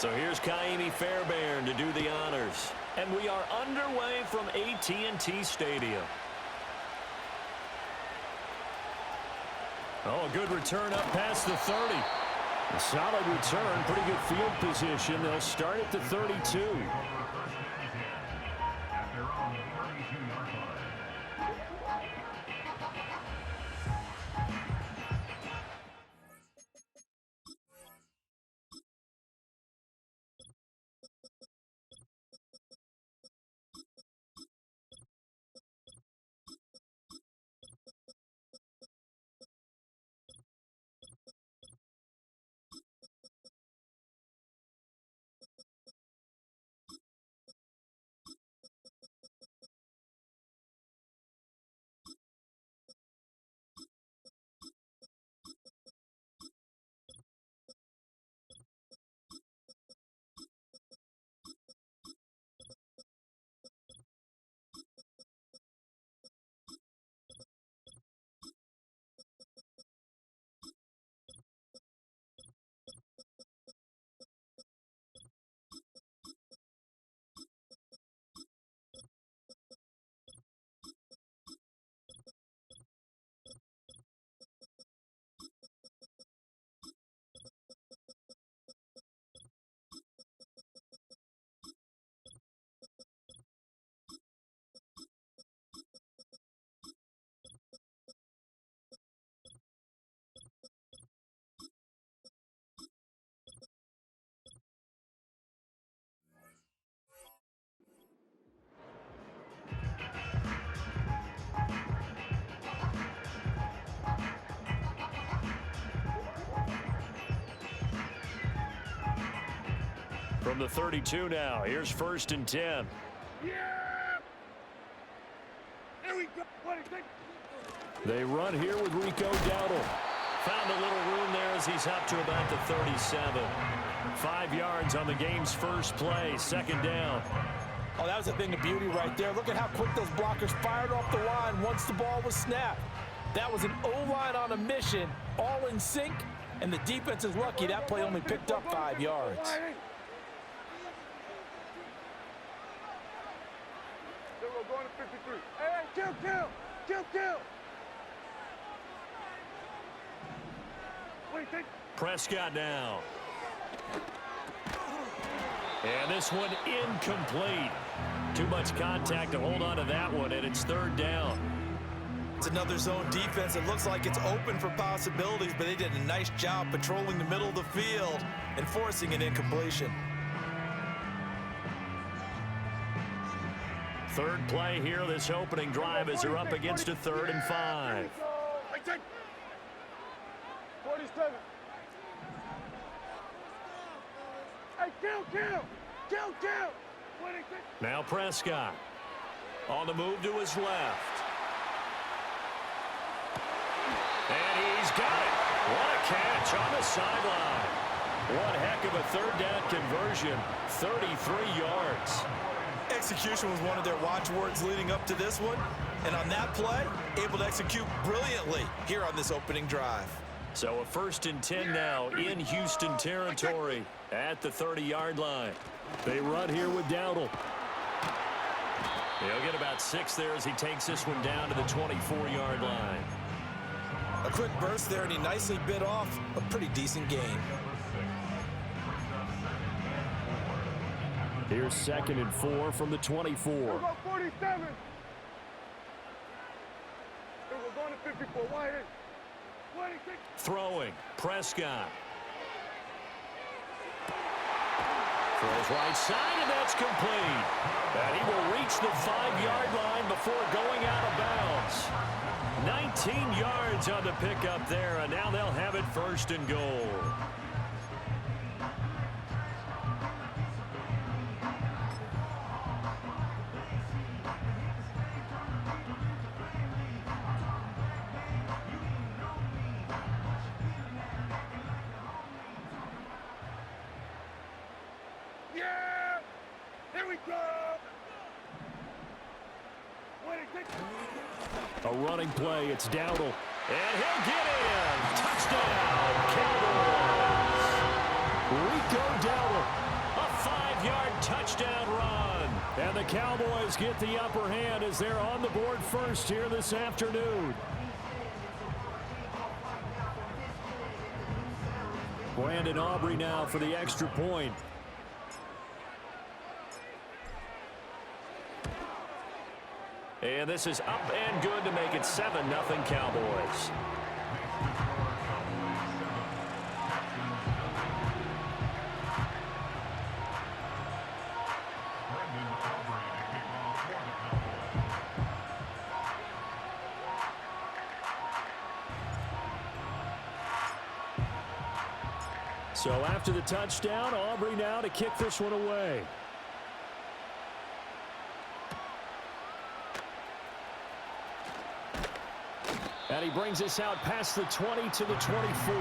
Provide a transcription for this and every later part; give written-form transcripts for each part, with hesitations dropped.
So here's Kaimi Fairbairn to do the honors. And we are underway from AT&T Stadium. Oh, a good return up past the 30. A solid return, pretty good field position. They'll start at the 32. From the 32 now, here's 1st and 10. Yeah! There we go. They run here with Rico Dowdle. Found a little room there as he's up to about the 37. 5 yards on the game's first play, 2nd down. Oh, that was a thing of beauty right there. Look at how quick those blockers fired off the line once the ball was snapped. That was an O-line on a mission, all in sync, and the defense is lucky that play only picked up 5 yards. We're going to 53. Hey, kill. Wait, Prescott now. And this one incomplete. Too much contact to hold on to that one, and it's 3rd down. It's another zone defense. It looks like it's open for possibilities, but they did a nice job patrolling the middle of the field and forcing an incompletion. 3rd play here, this opening drive as they're up against a 3rd and 5. 47. Hey, kill. Now Prescott on the move to his left. And he's got it. What a catch on the sideline. One heck of a 3rd down conversion, 33 yards. Execution was one of their watchwords leading up to this one. And on that play, able to execute brilliantly here on this opening drive. So a 1st and 10 now in Houston territory at the 30-yard line. They run here with Dowdle. He'll get about 6 there as he takes this one down to the 24-yard line. A quick burst there, and he nicely bit off a pretty decent gain. Here's 2nd and 4 from the 24. We're going 47. We're going to 54. Wide in. Throwing, Prescott. Throws right side, and that's complete. And he will reach the 5-yard line before going out of bounds. 19 yards on the pickup there, and now they'll have it 1st and goal. A running play, it's Dowdle. And he'll get in. Touchdown, Cowboys. Rico Dowdle Broncos get the upper hand as they're on the board first here this afternoon. Brandon Aubrey now for the extra point. And this is up and good to make it 7-0 Cowboys. So after the touchdown, Aubrey now to kick this one away. And he brings us out past the 20 to the 24.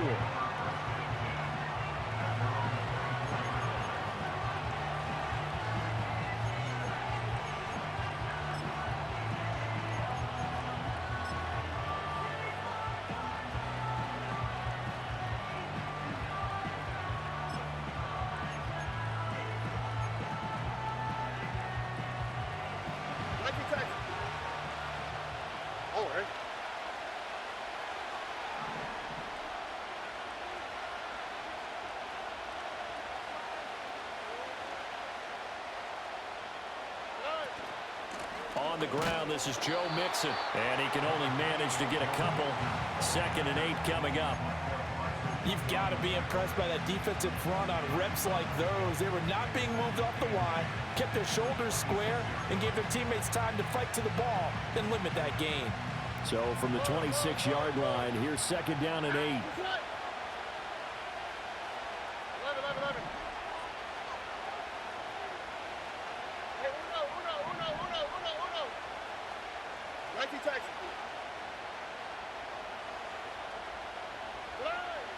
On the ground, this is Joe Mixon, and he can only manage to get a couple. 2nd and 8 coming up. You've got to be impressed by that defensive front on reps like those. They were not being moved off the line, kept their shoulders square, and gave their teammates time to fight to the ball, then limit that gain. So from the 26-yard line, here's 2nd down and 8.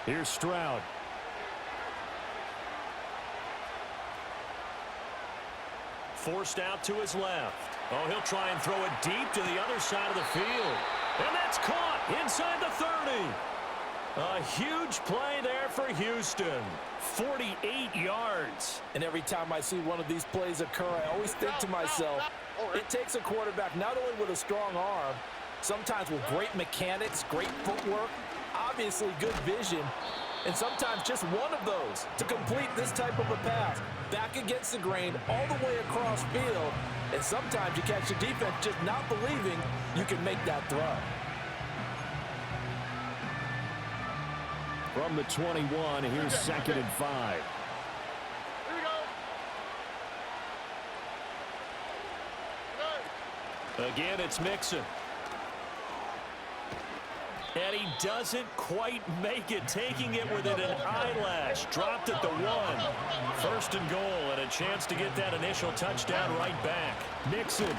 Here's Stroud. Forced out to his left. Oh, he'll try and throw it deep to the other side of the field. And that's caught inside the 30. A huge play there for Houston. 48 yards. And every time I see one of these plays occur, I always think to myself, it takes a quarterback not only with a strong arm, sometimes with great mechanics, great footwork, obviously good vision, and sometimes just one of those to complete this type of a pass. Back against the grain, all the way across field, and sometimes you catch the defense just not believing you can make that throw. From the 21, here's 2nd and 5. Here we go. Again, it's Mixon. And he doesn't quite make it, taking it within an eyelash. Dropped at the 1. 1st and goal, and a chance to get that initial touchdown right back. Mixon.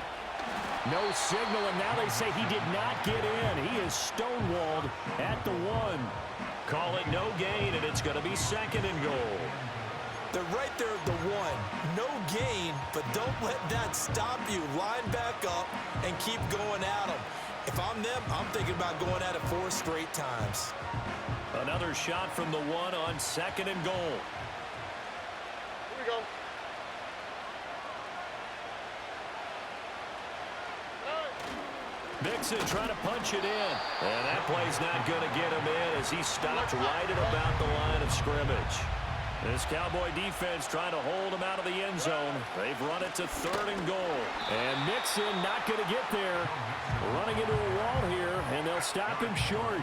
No signal, and now they say he did not get in. He is stonewalled at the 1. Call it no gain, and it's going to be 2nd and goal. They're right there at the 1. No gain, but don't let that stop you. Line back up and keep going at them. If I'm them, I'm thinking about going at it 4 straight times. Another shot from the 1 on 2nd and goal. Here we go. Mixon trying to punch it in. And that play's not going to get him in as he stopped right at about the line of scrimmage. This Cowboy defense trying to hold him out of the end zone. They've run it to 3rd and goal. And Mixon not going to get there. Running into a wall here, and they'll stop him short.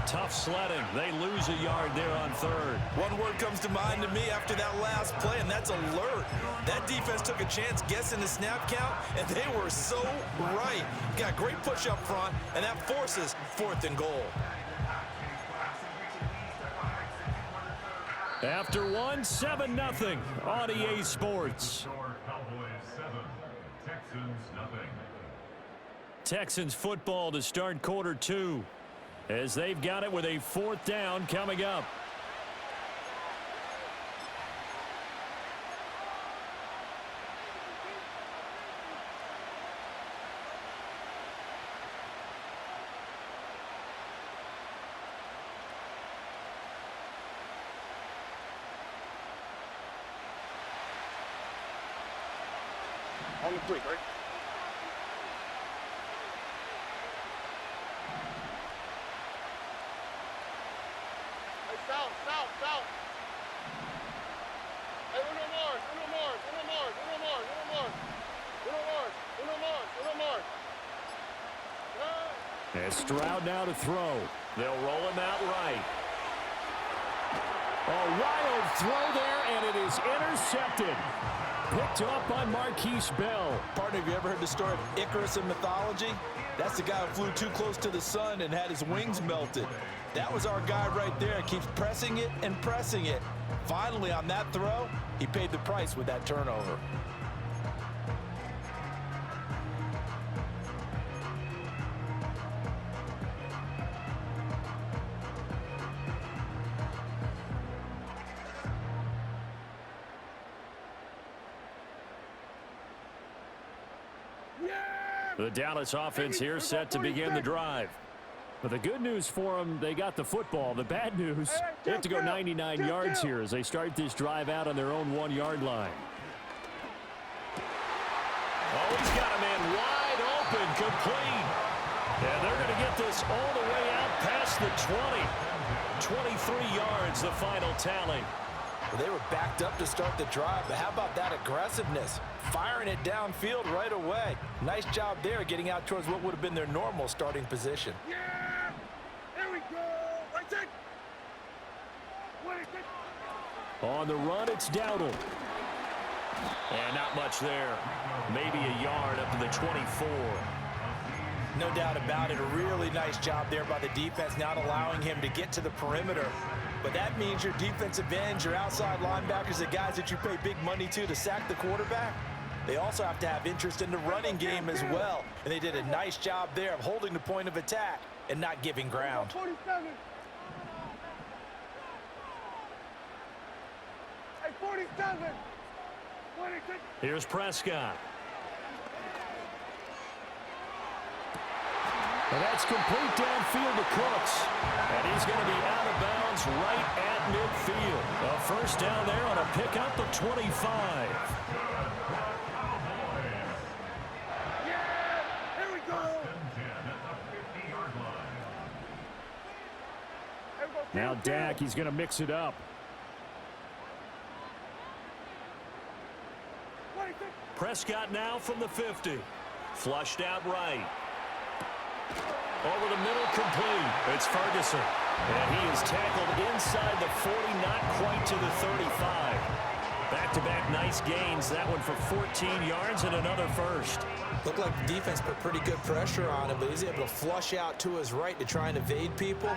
Tough sledding. They lose a yard there on 3rd. One word comes to mind to me after that last play, and that's alert. That defense took a chance guessing the snap count, and they were so right. Got great push up front, and that forces 4th and goal. After 1, 7-0 on EA Sports. Texans football to start quarter 2 as they've got it with a 4th down coming up. On the quick, right? South. Hey, uno more, uno more, uno more, uno more, uno more. Uno more, uno more, uno more. And Stroud now to throw. They'll roll him out right. A wild throw there, and it is intercepted. Picked up by Marquise Bell. Partner, have you ever heard the story of Icarus in mythology? That's the guy who flew too close to the sun and had his wings melted. That was our guy right there. Keeps pressing it and pressing it. Finally, on that throw, he paid the price with that turnover. The Dallas offense here set to begin the drive. But the good news for them, they got the football. The bad news, they have to go 99 yards here as they start this drive out on their own 1-yard line. Oh, he's got a man wide open, complete. And they're going to get this all the way out past the 20. 23 yards, the final tally. Well, they were backed up to start the drive, but how about that aggressiveness? Firing it downfield right away. Nice job there getting out towards what would have been their normal starting position. Yeah! There we go! Right there! On the run, it's Dowdle. And not much there. Maybe a yard up to the 24. No doubt about it. A really nice job there by the defense, not allowing him to get to the perimeter. But that means your defensive ends, your outside linebackers, the guys that you pay big money to sack the quarterback, they also have to have interest in the running game as well. And they did a nice job there of holding the point of attack and not giving ground. 47. Hey, 47. 46. Here's Prescott. And that's complete downfield to Cooks. And he's going to be out of bounds right at midfield. A first down there on a pickup of 25. Yeah! Here we go! Now Dak, he's going to mix it up. 26. Prescott now from the 50. Flushed out right. Over the middle, complete. It's Ferguson. And he is tackled inside the 40, not quite to the 35. Back-to-back nice gains. That one for 14 yards and another first. Looked like the defense put pretty good pressure on him, but he's able to flush out to his right to try and evade people.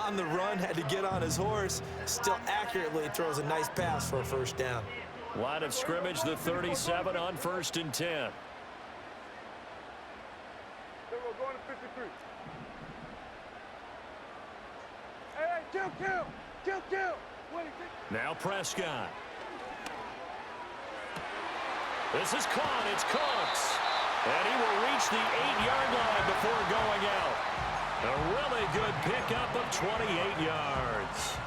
On the run, had to get on his horse. Still accurately throws a nice pass for a first down. Line of scrimmage, the 37 on 1st and 10. Then we're going to 53. Hey, kill! 26. Now Prescott. This is caught. It's Cooks. And he will reach the 8-yard line before going out. A really good pickup of 28 yards.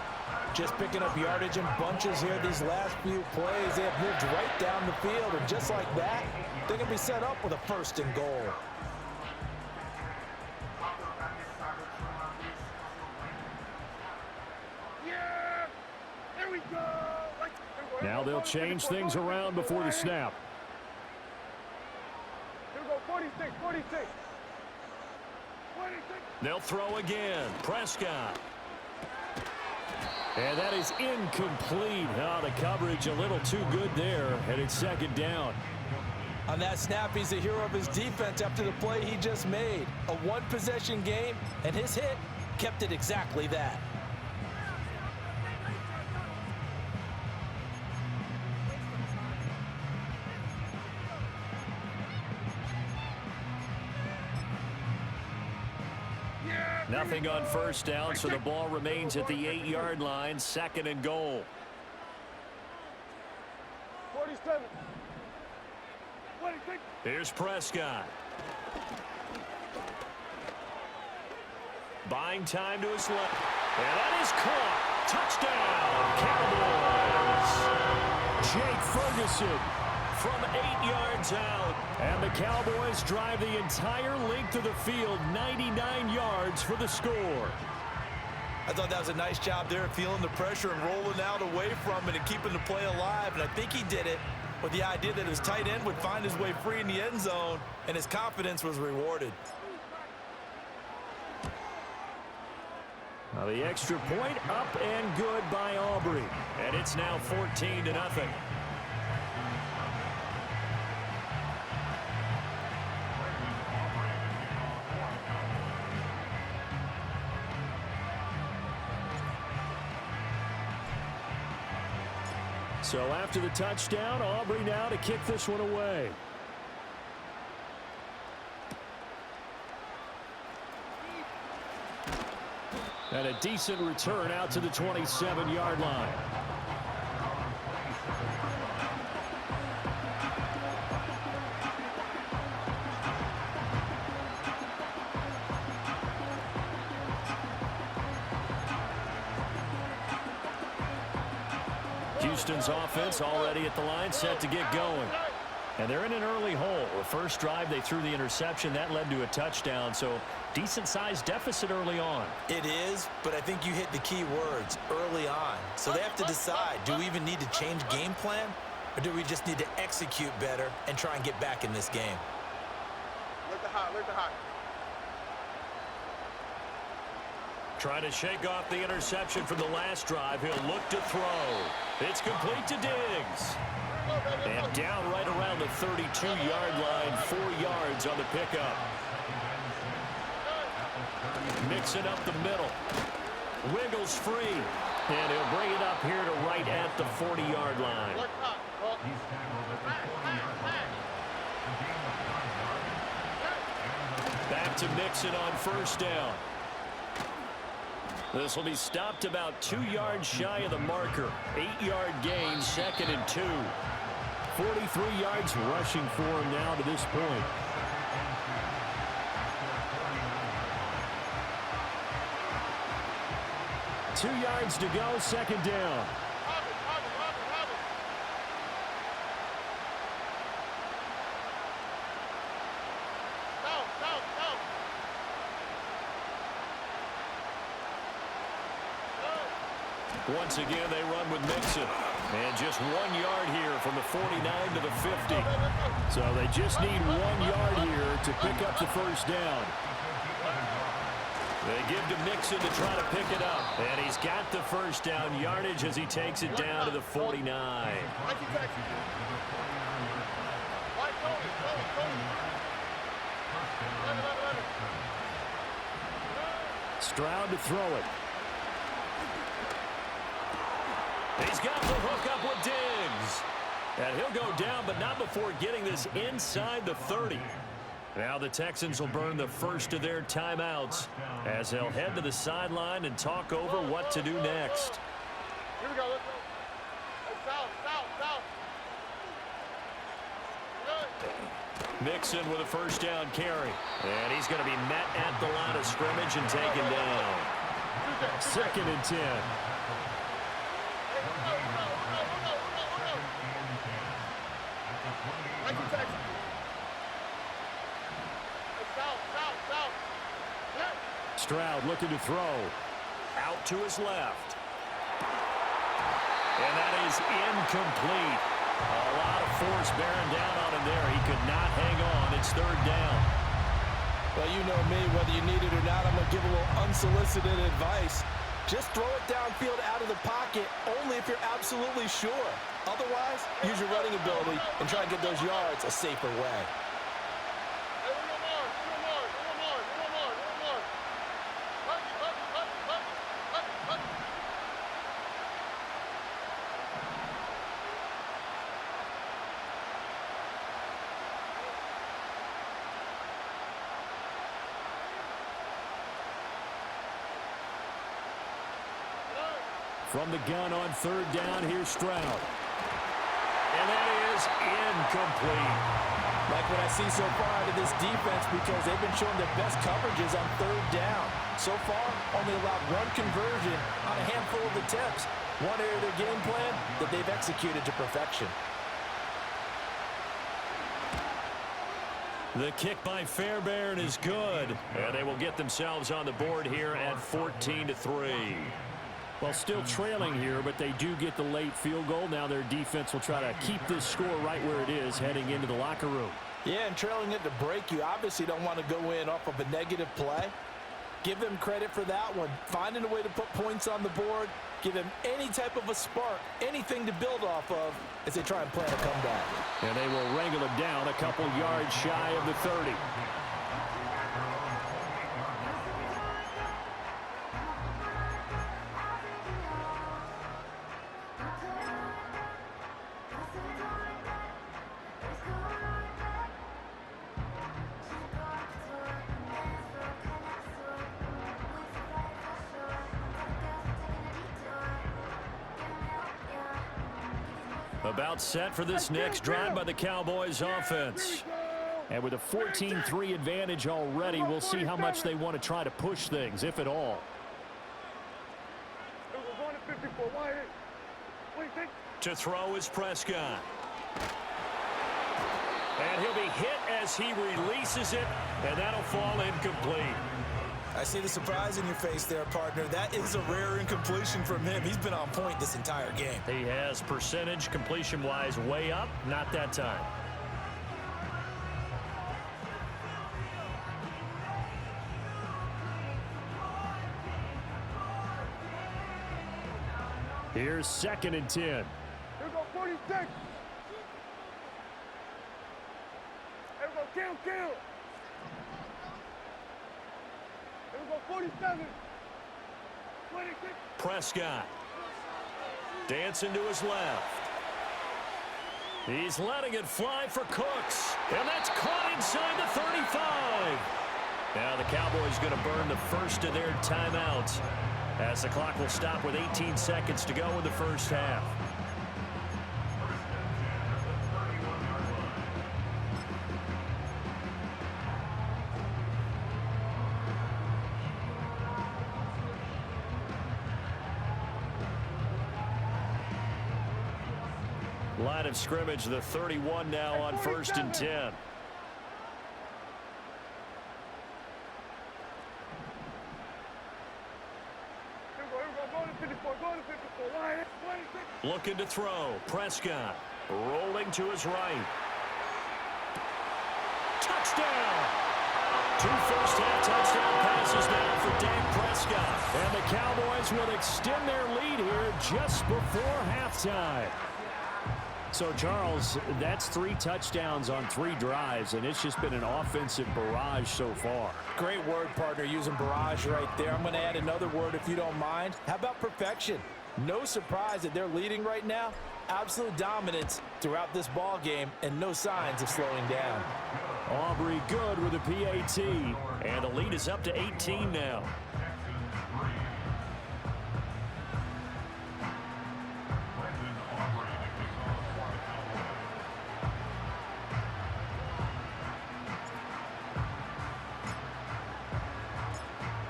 Just picking up yardage in bunches here these last few plays. They have moved right down the field, and just like that, they're going to be set up with a 1st and goal. Yeah! There we go! Now they'll change things around before the snap. Here we go, 46. 46. They'll throw again. Prescott. And that is incomplete. Oh, the coverage a little too good there, and it's 2nd down. On that snap, he's the hero of his defense after the play he just made. A one-possession game, and his hit kept it exactly that. Nothing on 1st down, so the ball remains at the 8-yard line, 2nd and goal. 47. 26. Here's Prescott. Buying time to his left. And that is caught. Touchdown, Cowboys. Jake Ferguson from 8 yards out. And the Cowboys drive the entire length of the field, 99 yards for the score. I thought that was a nice job there, feeling the pressure and rolling out away from it and keeping the play alive. And I think he did it with the idea that his tight end would find his way free in the end zone, and his confidence was rewarded. Now the extra point up and good by Aubrey. And it's now 14-0. So after the touchdown, Aubrey now to kick this one away. And a decent return out to the 27-yard line. Houston's offense already at the line, set to get going. And they're in an early hole. The first drive, they threw the interception. That led to a touchdown, so decent-sized deficit early on. It is, but I think you hit the key words, early on. So they have to decide, do we even need to change game plan, or do we just need to execute better and try and get back in this game? Look the hot, look the hot. Trying to shake off the interception from the last drive. He'll look to throw. It's complete to Diggs. And down right around the 32-yard line, 4 yards on the pickup. Mixing up the middle. Wiggles free. And he'll bring it up here to right at the 40-yard line. Back to Mixon on first down. This will be stopped about 2 yards shy of the marker. 8-yard gain, 2nd and 2. 43 yards rushing for him now to this point. Two yards to go, 2nd down. Once again, they run with Mixon. And just 1 yard here from the 49 to the 50. So they just need 1 yard here to pick up the first down. They give to Mixon to try to pick it up. And he's got the first down yardage as he takes it down to the 49. Stroud to throw it. He's got the hook up with Diggs. And he'll go down, but not before getting this inside the 30. Now the Texans will burn the first of their timeouts as they'll head to the sideline and talk over what to do next. Here we go, let's go. Hey, south. Mixon with a first down carry. And he's going to be met at the line of scrimmage and taken down. 2nd and 10. Stroud looking to throw. Out to his left. And that is incomplete. A lot of force bearing down on him there. He could not hang on. It's 3rd down. Well, you know me, whether you need it or not, I'm going to give a little unsolicited advice. Just throw it downfield out of the pocket only if you're absolutely sure. Otherwise, use your running ability and try and get those yards a safer way. From the gun on 3rd down, here's Stroud. And that is incomplete. Like what I see so far out of this defense, because they've been showing their best coverages on 3rd down. So far, only allowed 1 conversion on a handful of attempts. One area of their game plan that they've executed to perfection. The kick by Fairbairn is good, and they will get themselves on the board here at 14-3. Well, still trailing here, but they do get the late field goal. Now their defense will try to keep this score right where it is heading into the locker room. Yeah, and trailing at the break, you obviously don't want to go in off of a negative play. Give them credit for that one. Finding a way to put points on the board, give them any type of a spark, anything to build off of as they try and plan a comeback. And they will wrangle it down a couple yards shy of the 30. About set for this next drive by the Cowboys offense. And with a 14-3 advantage already, we'll see how much they want to try to push things, if at all. To throw is Prescott. And he'll be hit as he releases it, and that'll fall incomplete. I see the surprise in your face there, partner. That is a rare incompletion from him. He's been on point this entire game. He has percentage completion-wise way up, not that time. Here's 2nd and 10. Here we go, 46. Here we go, kill. Here we go, 47. 26. Prescott. Dancing to his left. He's letting it fly for Cooks. And that's caught inside the 35. Now the Cowboys going to burn the first of their timeouts, as the clock will stop with 18 seconds to go in the first half. Line of scrimmage, the 31 now on 1st and 10. Looking to throw. Prescott rolling to his right. Touchdown! 2 first-half touchdown passes now for Dak Prescott. And the Cowboys will extend their lead here just before halftime. So, Charles, that's 3 touchdowns on 3 drives, and it's just been an offensive barrage so far. Great word, partner, using barrage right there. I'm going to add another word if you don't mind. How about perfection? No surprise that they're leading right now. Absolute dominance throughout this ball game and no signs of slowing down. Aubrey good with a PAT, and the lead is up to 18 now.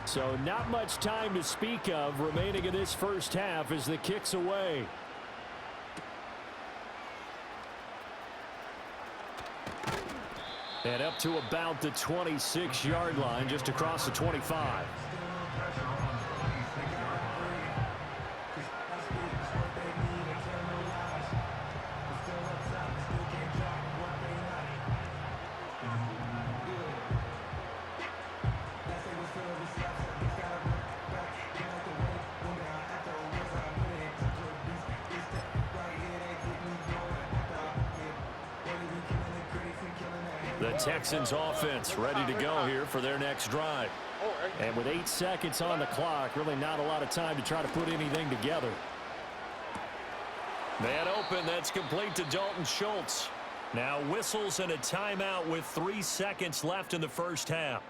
So not much time to speak of remaining in this first half as the kick's away. And up to about the 26-yard line, just across the 25. The Texans offense ready to go here for their next drive. And with 8 seconds on the clock, really not a lot of time to try to put anything together. Man open, that's complete to Dalton Schultz. Now whistles and a timeout with 3 seconds left in the first half.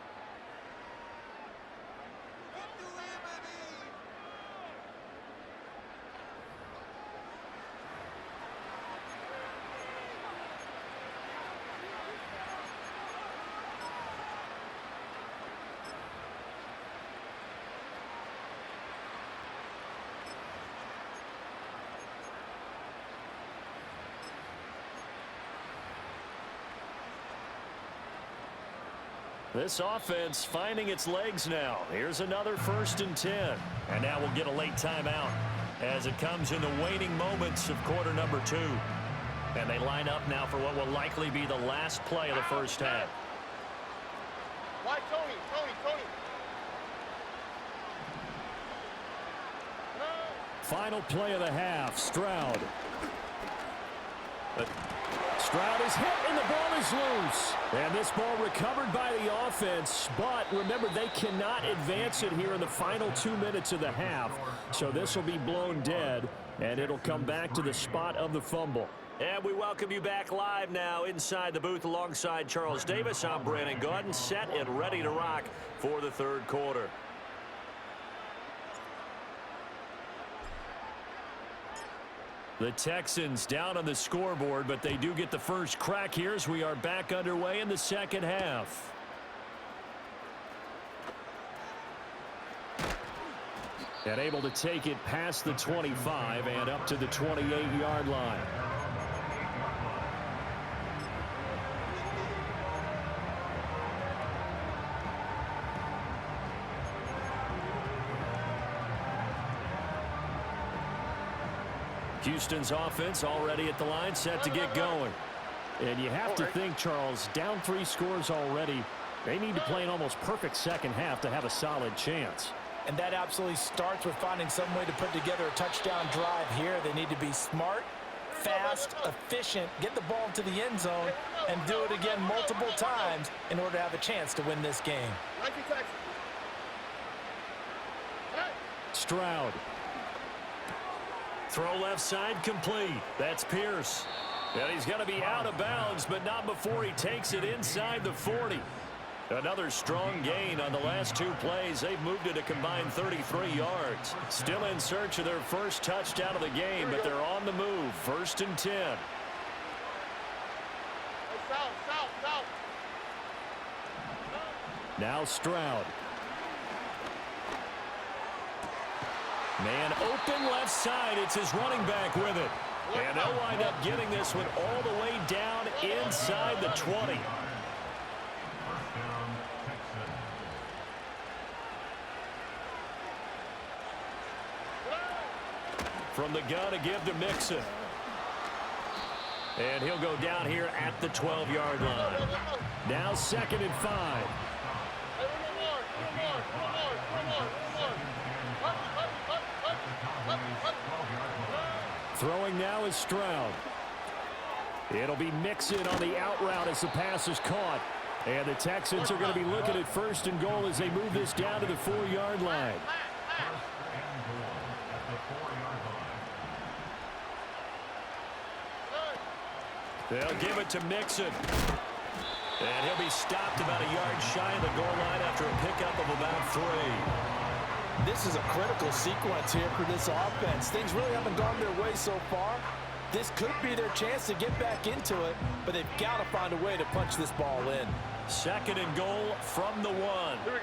This offense finding its legs now. Here's another 1st and 10. And now we'll get a late timeout as it comes in the waning moments of quarter number 2. And they line up now for what will likely be the last play of the first half. Why, Tony? Final play of the half, Stroud. Stroud is hit and the ball is loose. And this ball recovered by the offense, but remember they cannot advance it here in the final 2 minutes of the half. So this will be blown dead, and it'll come back to the spot of the fumble. And we welcome you back live now inside the booth alongside Charles Davis. I'm Brandon Gaudin, set and ready to rock for the 3rd quarter. The Texans down on the scoreboard, but they do get the first crack here as we are back underway in the second half. And able to take it past the 25 and up to the 28-yard line. Houston's offense already at the line, set to get going. And you have to think, Charles, down 3 scores already. They need to play an almost perfect second half to have a solid chance. And that absolutely starts with finding some way to put together a touchdown drive here. They need to be smart, fast, efficient, get the ball to the end zone, and do it again multiple times in order to have a chance to win this game. Stroud. Throw left side complete. That's Pierce. And he's going to be out of bounds, but not before he takes it inside the 40. Another strong gain on the last 2 plays. They've moved it a combined 33 yards. Still in search of their first touchdown of the game, but they're on the move. 1st and 10. South. Now Stroud. Man open left side. It's his running back with it. And they'll wind up getting this one all the way down inside the 20. From the gun to give to Mixon. And he'll go down here at the 12-yard line. Now 2nd and 5. Throwing now is Stroud. It'll be Mixon on the out route as the pass is caught. And the Texans are going to be looking at 1st and goal as they move this down to the 4-yard line. They'll give it to Mixon. And he'll be stopped about a yard shy of the goal line after a pickup of about 3. This is a critical sequence here for this offense. Things really haven't gone their way so far. This could be their chance to get back into it, but they've got to find a way to punch this ball in. 2nd and goal from the 1. Here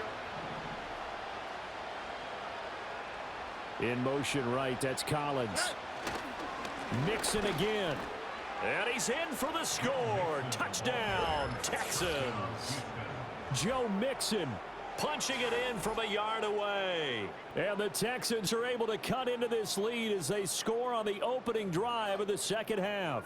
we go. In motion right, that's Collins. Mixon again. And he's in for the score. Touchdown, Texans. Joe Mixon punching it in from a yard away. And the Texans are able to cut into this lead as they score on the opening drive of the second half.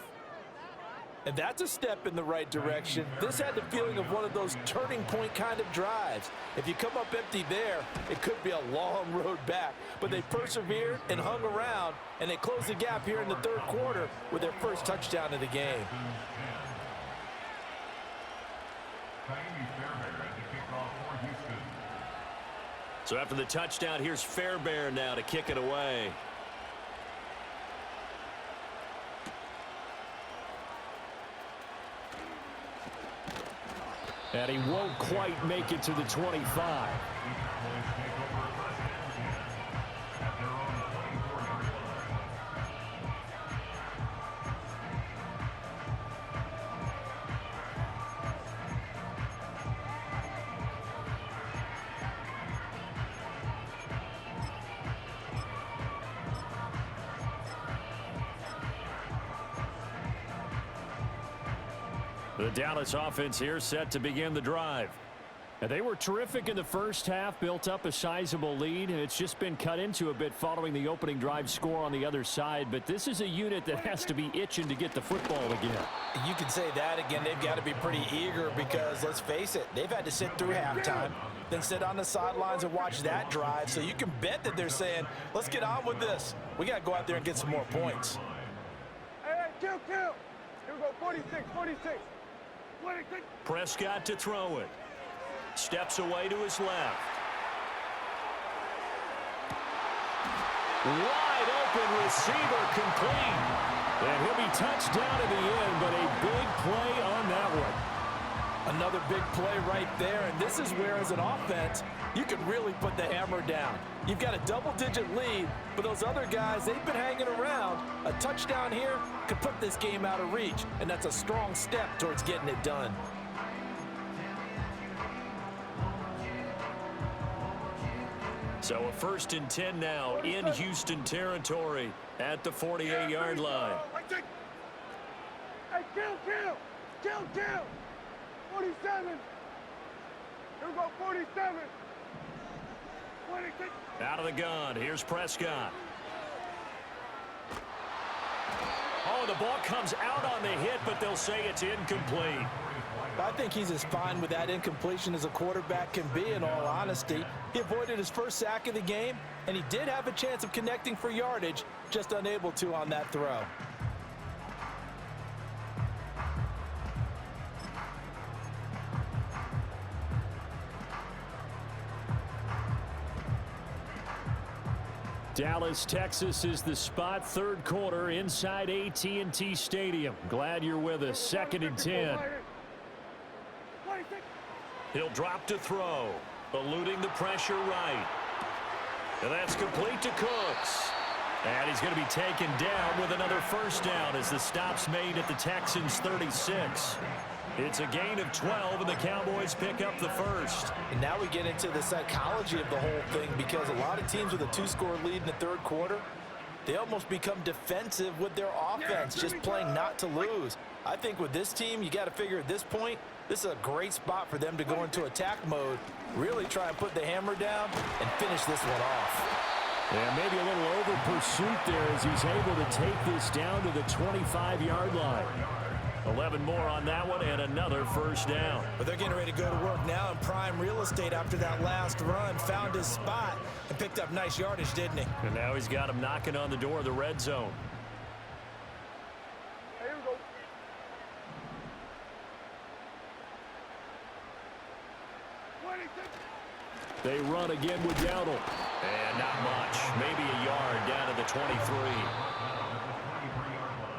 And that's a step in the right direction. This had the feeling of one of those turning point kind of drives. If you come up empty there, it could be a long road back. But they persevered and hung around, and they closed the gap here in the 3rd quarter with their first touchdown of the game. So after the touchdown, here's Fairbairn now to kick it away. And he won't quite make it to the 25. The Dallas offense here set to begin the drive. And they were terrific in the first half, built up a sizable lead, and it's just been cut into a bit following the opening drive score on the other side. But this is a unit that has to be itching to get the football again. You can say that again. They've got to be pretty eager because, let's face it, they've had to sit through halftime, then sit on the sidelines and watch that drive. So you can bet that they're saying, let's get on with this. We got to go out there and get some more points. Hey, kill. Here we go, 46. Prescott to throw it. Steps away to his left. Wide open receiver complete. And he'll be touched down in the end, but a big play on that one. Another big play right there, and this is where, as an offense, you can really put the hammer down. You've got a double-digit lead, but those other guys, they've been hanging around. A touchdown here could put this game out of reach, and that's a strong step towards getting it done. So a 1st and 10 now in Houston territory at the 48-yard line. Hey, kill. 47. Here we go, 47. 26. Out of the gun. Here's Prescott. Oh, the ball comes out on the hit, but they'll say it's incomplete. I think he's as fine with that incompletion as a quarterback can be, in all honesty. He avoided his first sack of the game, and he did have a chance of connecting for yardage, just unable to on that throw. Dallas, Texas is the spot. 3rd quarter inside AT&T Stadium. Glad you're with us. 2nd and 10. He'll drop to throw, eluding the pressure right. And that's complete to Cooks. And he's going to be taken down with another 1st down as the stop's made at the Texans' 36. It's a gain of 12, and the Cowboys pick up the 1st. And now we get into the psychology of the whole thing, because a lot of teams with a 2-score lead in the 3rd quarter, they almost become defensive with their offense, just playing not to lose. I think with this team, you got to figure at this point, this is a great spot for them to go into attack mode, really try and put the hammer down and finish this one off. And maybe a little over pursuit there as he's able to take this down to the 25-yard line. 11 more on that one and another 1st down. But they're getting ready to go to work now in prime real estate after that last run. Found his spot and picked up nice yardage, didn't he? And now he's got him knocking on the door of the red zone. Hey, here we go. They run again with Dowdle. And not much. Maybe a yard down to the 23.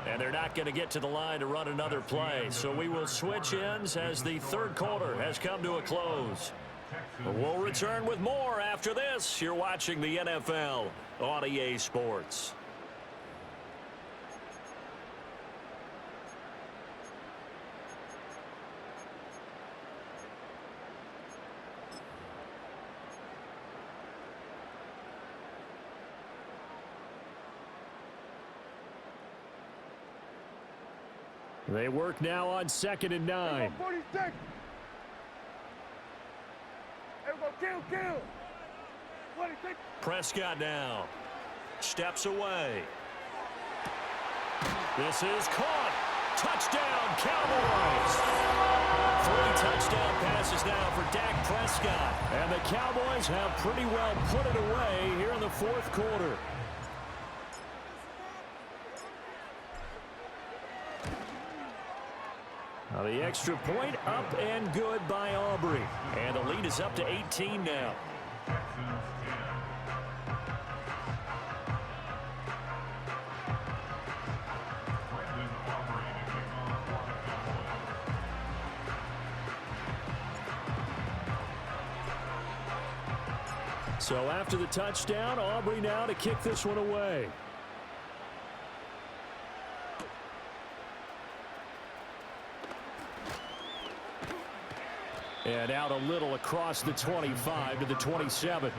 And they're not going to get to the line to run another play. So we will switch ends as the 3rd quarter has come to a close. We'll return with more after this. You're watching the NFL on EA Sports. They work now on 2nd and 9. 46. Here we go, kill. 26. Prescott now steps away. This is caught. Touchdown, Cowboys. 3 touchdown passes now for Dak Prescott. And the Cowboys have pretty well put it away here in the 4th quarter. Now the extra point up and good by Aubrey. And the lead is up to 18 now. So after the touchdown, Aubrey now to kick this one away. And out a little across the 25 to the 27.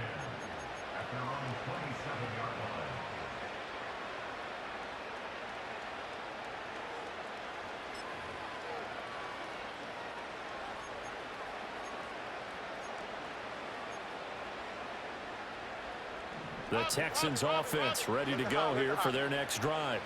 The Texans offense ready to go here for their next drive.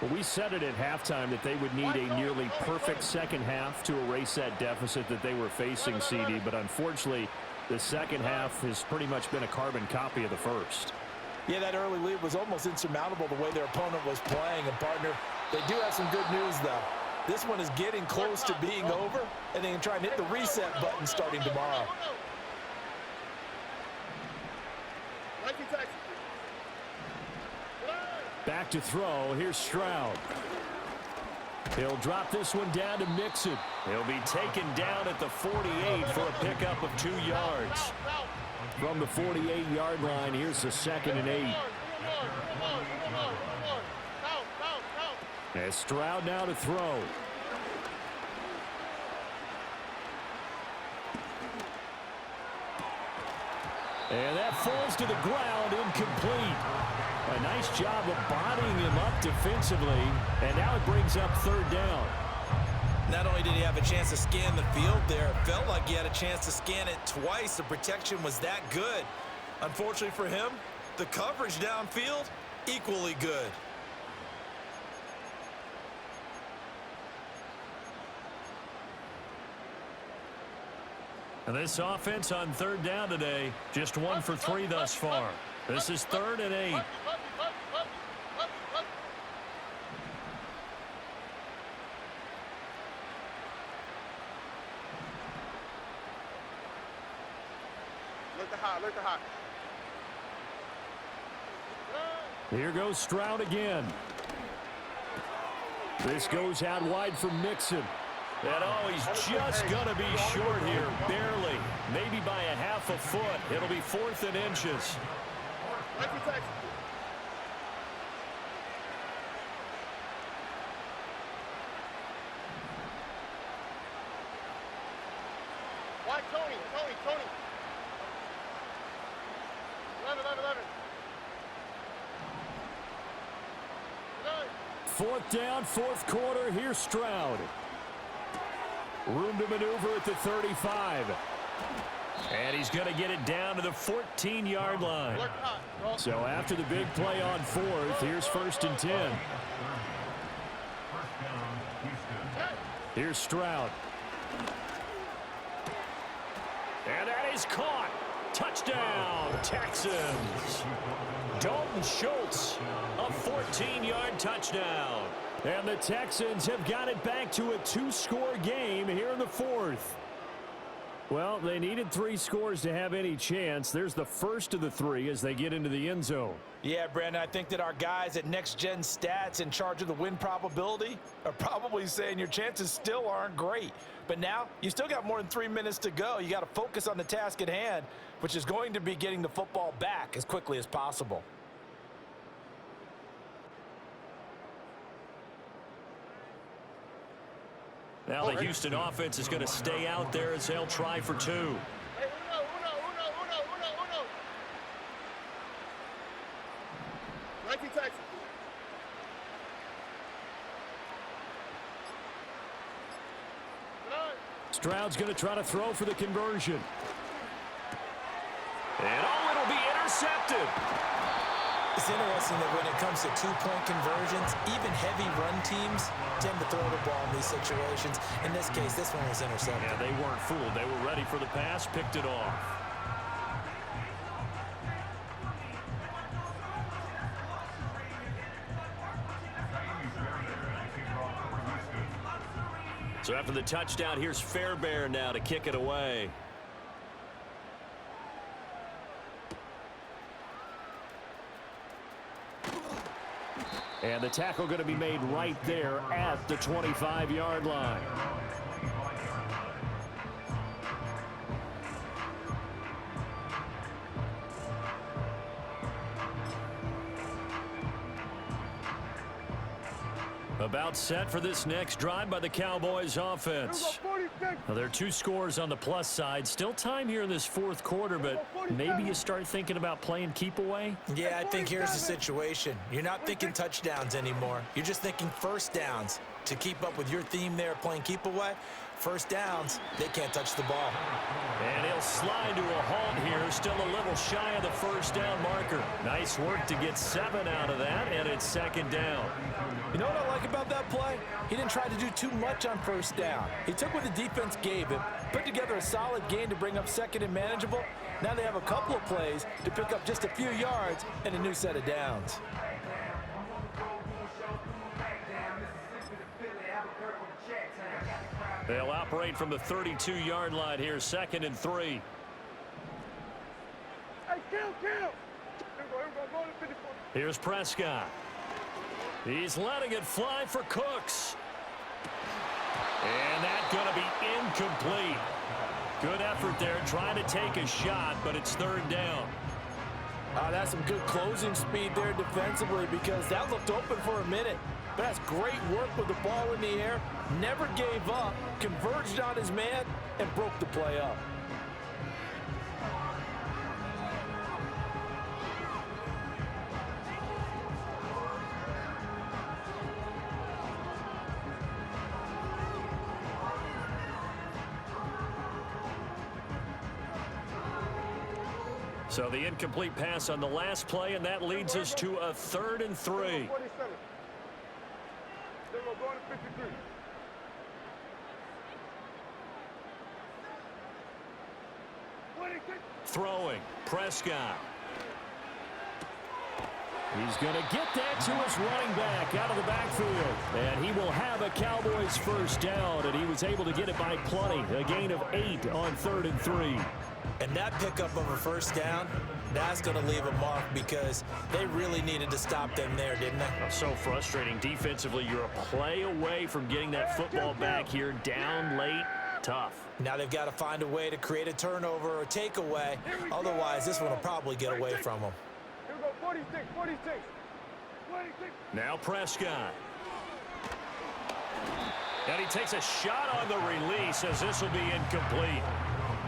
Well, we said it at halftime that they would need a nearly perfect second half to erase that deficit that they were facing, CD. But unfortunately, the second half has pretty much been a carbon copy of the first. Yeah, that early lead was almost insurmountable the way their opponent was playing. And, partner, they do have some good news, though. This one is getting close to being over, and they can try and hit the reset button starting tomorrow. Back to throw. Here's Stroud. He'll drop this one down to Mixon. He'll be taken down at the 48 for a pickup of 2 yards. From the 48-yard line, here's the 2nd and 8. As Stroud now to throw. And that falls to the ground, incomplete. A nice job of bodying him up defensively, and now it brings up 3rd down. Not only did he have a chance to scan the field there, it felt like he had a chance to scan it twice. The protection was that good. Unfortunately for him, the coverage downfield, equally good. And this offense on 3rd down today, just 1 for 3 thus far. This is 3rd and 8. Look high. Here goes Stroud again. This goes out wide for Mixon. And oh, he's just going to be short here, barely. Maybe by a half a foot. It'll be 4th and inches. Why Tony? 11. 4th down, 4th quarter. Here's Stroud. Room to maneuver at the 35. And he's going to get it down to the 14-yard line. So after the big play on 4th, here's 1st and 10. Here's Stroud. And that is caught. Touchdown, Texans. Dalton Schultz, a 14-yard touchdown. And the Texans have got it back to a 2-score game here in the 4th. Well, they needed 3 scores to have any chance. There's the first of the 3 as they get into the end zone. Yeah, Brandon, I think that our guys at Next Gen Stats in charge of the win probability are probably saying your chances still aren't great. But now, you still got more than 3 minutes to go. You got to focus on the task at hand, which is going to be getting the football back as quickly as possible. Now the Houston offense is going to stay out there as they'll try for 2. Hey, uno. Nike Texas. Stroud's going to try to throw for the conversion. And oh, it'll be intercepted. It's interesting that when it comes to 2-point conversions, even heavy run teams tend to throw the ball in these situations. In this case, this one was intercepted. Yeah, they weren't fooled. They were ready for the pass, picked it off. So after the touchdown, here's Fairbairn now to kick it away. And the tackle going to be made right there at the 25-yard line. A About set for this next drive by the Cowboys offense. Well, there are 2 scores on the plus side. Still time here in this fourth quarter, but maybe you start thinking about playing keep away? Yeah, I think here's the situation. You're not thinking touchdowns anymore. You're just thinking first downs. To keep up with your theme there, playing keep away, first downs, they can't touch the ball. And he'll slide to a halt here, still a little shy of the first down marker. Nice work to get 7 out of that, and it's second down. You know what I like about that play? He didn't try to do too much on first down. He took what the defense gave him, put together a solid gain to bring up second and manageable. Now they have a couple of plays to pick up just a few yards and a new set of downs. They'll operate from the 32-yard line here, 2nd and 3. Hey, kill. Here's Prescott. He's letting it fly for Cooks. And that's going to be incomplete. Good effort there, trying to take a shot, but it's 3rd down. That's some good closing speed there defensively, because that looked open for a minute. But that's great work with the ball in the air. Never gave up, converged on his man, and broke the play up. So the incomplete pass on the last play, and that leads us to a 3rd and 3. Throwing, Prescott. He's going to get that to his running back out of the backfield. And he will have a Cowboys first down, and he was able to get it by plenty. A gain of 8 on 3rd and 3. And that pickup of a first down, that's going to leave a mark, because they really needed to stop them there, didn't they? So frustrating. Defensively, you're a play away from getting that football back here. Down late, tough. Now they've got to find a way to create a turnover or takeaway. Otherwise, this one will probably get away from them. Here we go, 46. Now Prescott. And he takes a shot on the release, as this will be incomplete.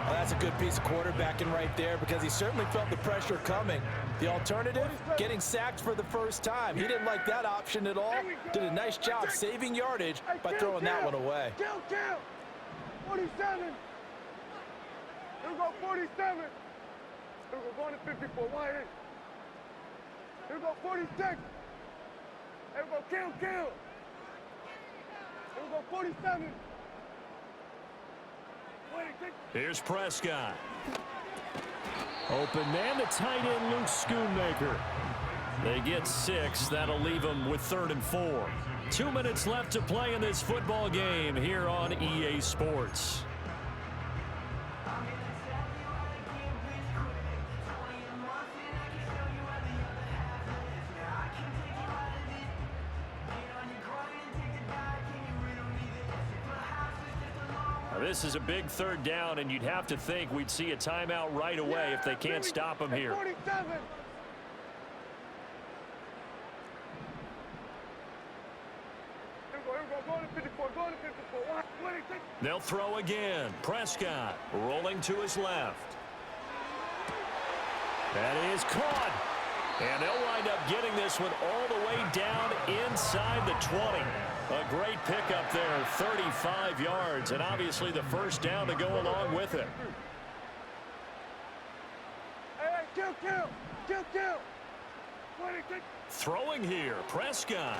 Well, that's a good piece of quarterbacking right there, because he certainly felt the pressure coming. The alternative, getting sacked for the first time. He didn't like that option at all. Did a nice job saving yardage by throwing that one away. Kill. 47. Here we go, 47. Here we go, going to 54. Wide in. Here we go, 46. Here we go, kill. Here we go, 47. Here's Prescott. Open man, the tight end, Luke Schoonmaker. They get 6. That'll leave them with 3rd and 4. 2 minutes left to play in this football game here on EA Sports. This is a big 3rd down, and you'd have to think we'd see a timeout right away if they can't stop him here. 47. They'll throw again. Prescott rolling to his left. That is caught. And they'll wind up getting this one all the way down inside the 20. A great pickup there, 35 yards, and obviously the first down to go along with it. Hey, kill. Throwing here, Prescott.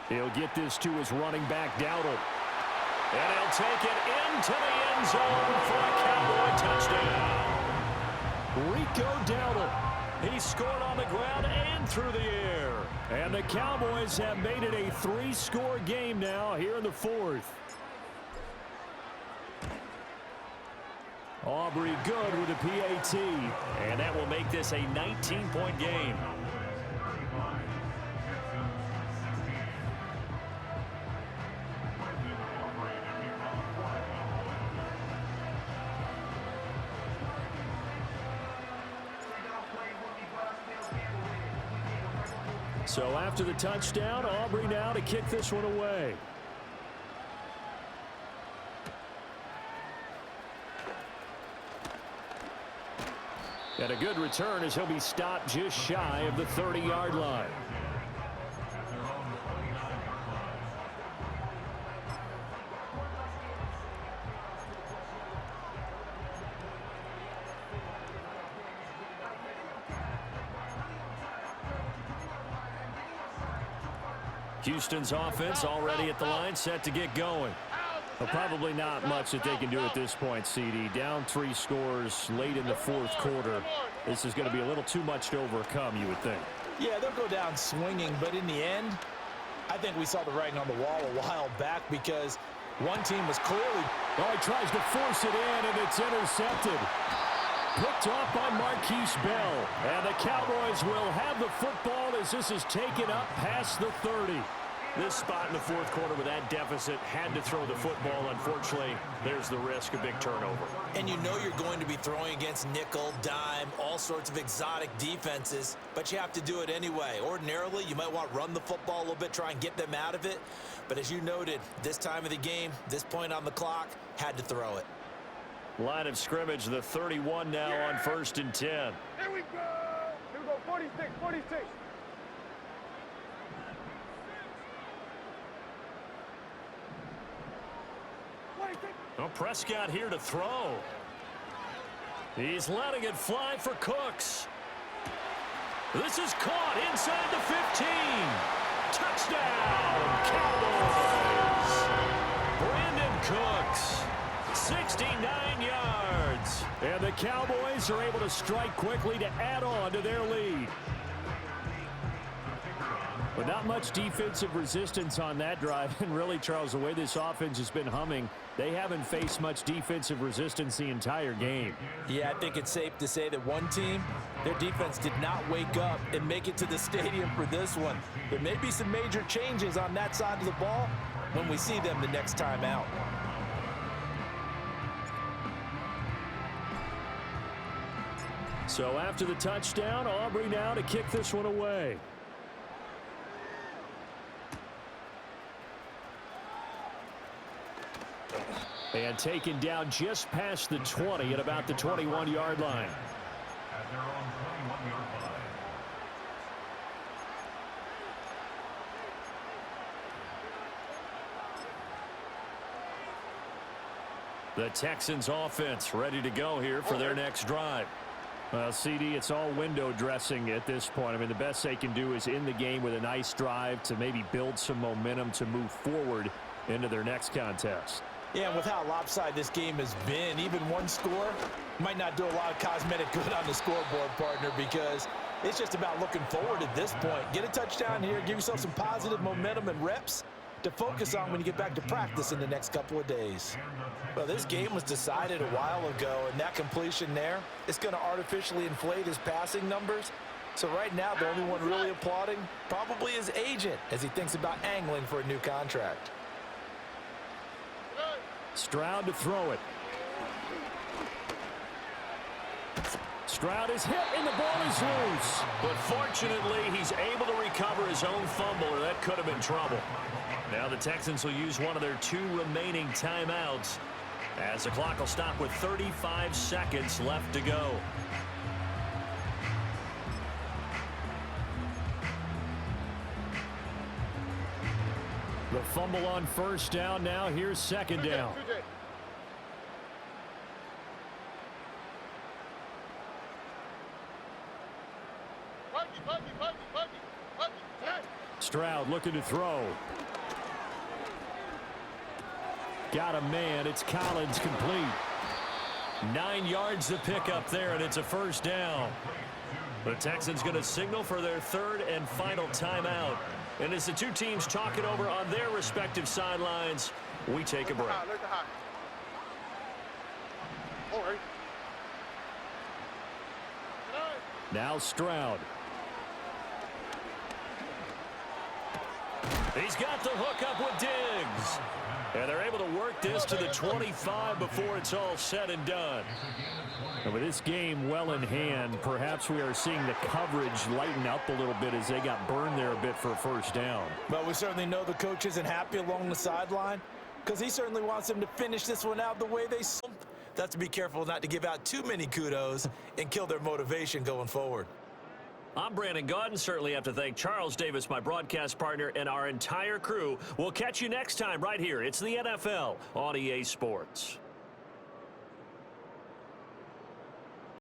He'll get this to his running back, Dowdle. And he'll take it into the end zone for a Cowboy touchdown. Rico Dowdle. He scored on the ground and through the air. And the Cowboys have made it a 3-score game now here in the 4th. Aubrey good with a PAT. And that will make this a 19-point game. So after the touchdown, Aubrey now to kick this one away. And a good return as he'll be stopped just shy of the 30-yard line. Houston's offense already at the line, set to get going. Well, probably not much that they can do at this point, CD. Down 3 scores late in the fourth quarter. This is going to be a little too much to overcome, you would think. Yeah, they'll go down swinging, but in the end, I think we saw the writing on the wall a while back because one team was clearly... Oh, he tries to force it in, and it's intercepted. Picked off by Marquise Bell. And the Cowboys will have the football as this is taken up past the 30. This spot in the fourth quarter with that deficit, had to throw the football. Unfortunately, there's the risk of big turnover. And you know you're going to be throwing against nickel, dime, all sorts of exotic defenses, but you have to do it anyway. Ordinarily, you might want to run the football a little bit, try and get them out of it. But as you noted, this time of the game, this point on the clock, had to throw it. Line of scrimmage, the 31 now on 1st and 10. Here we go. Here we go, 46, 46. Well, Prescott here to throw. He's letting it fly for Cooks. This is caught inside the 15. Touchdown, Cowboys. Brandon Cooks, 69 yards. And the Cowboys are able to strike quickly to add on to their lead. But not much defensive resistance on that drive. And really, Charles, the way this offense has been humming, they haven't faced much defensive resistance the entire game. Yeah, I think it's safe to say that one team, their defense did not wake up and make it to the stadium for this one. There may be some major changes on that side of the ball when we see them the next time out. So after the touchdown, Aubrey now to kick this one away. And taken down just past the 20 at about the 21-yard line. The Texans offense ready to go here for their next drive. Well, CD, it's all window dressing at this point. I mean, the best they can do is in the game with a nice drive to maybe build some momentum to move forward into their next contest. Yeah, and with how lopsided this game has been, even one score might not do a lot of cosmetic good on the scoreboard, partner, because it's just about looking forward at this point. Get a touchdown here, give yourself some positive momentum and reps to focus on when you get back to practice in the next couple of days. Well, this game was decided a while ago, and that completion there is going to artificially inflate his passing numbers. So right now, the only one really applauding probably his agent as he thinks about angling for a new contract. Stroud to throw it. Stroud is hit and the ball is loose. But fortunately, he's able to recover his own fumble, or that could have been trouble. Now the Texans will use one of their 2 remaining timeouts as the clock will stop with 35 seconds left to go. The fumble on first down. Now here's second down. Stroud looking to throw. Got a man. It's Collins, complete. 9 yards to pick up there, and it's a first down. The Texans going to signal for their 3rd and final timeout. And as the 2 teams talk it over on their respective sidelines, we take a break. Now Stroud. He's got the hook up with Diggs. And they're able to work this to the 25 before it's all said and done. And with this game well in hand, perhaps we are seeing the coverage lighten up a little bit as they got burned there a bit for a first down. But we certainly know the coach isn't happy along the sideline because he certainly wants them to finish this one out the way they That's to be careful not to give out too many kudos and kill their motivation going forward. I'm Brandon Gaudin. Certainly have to thank Charles Davis, my broadcast partner, and our entire crew. We'll catch you next time right here. It's the NFL on EA Sports.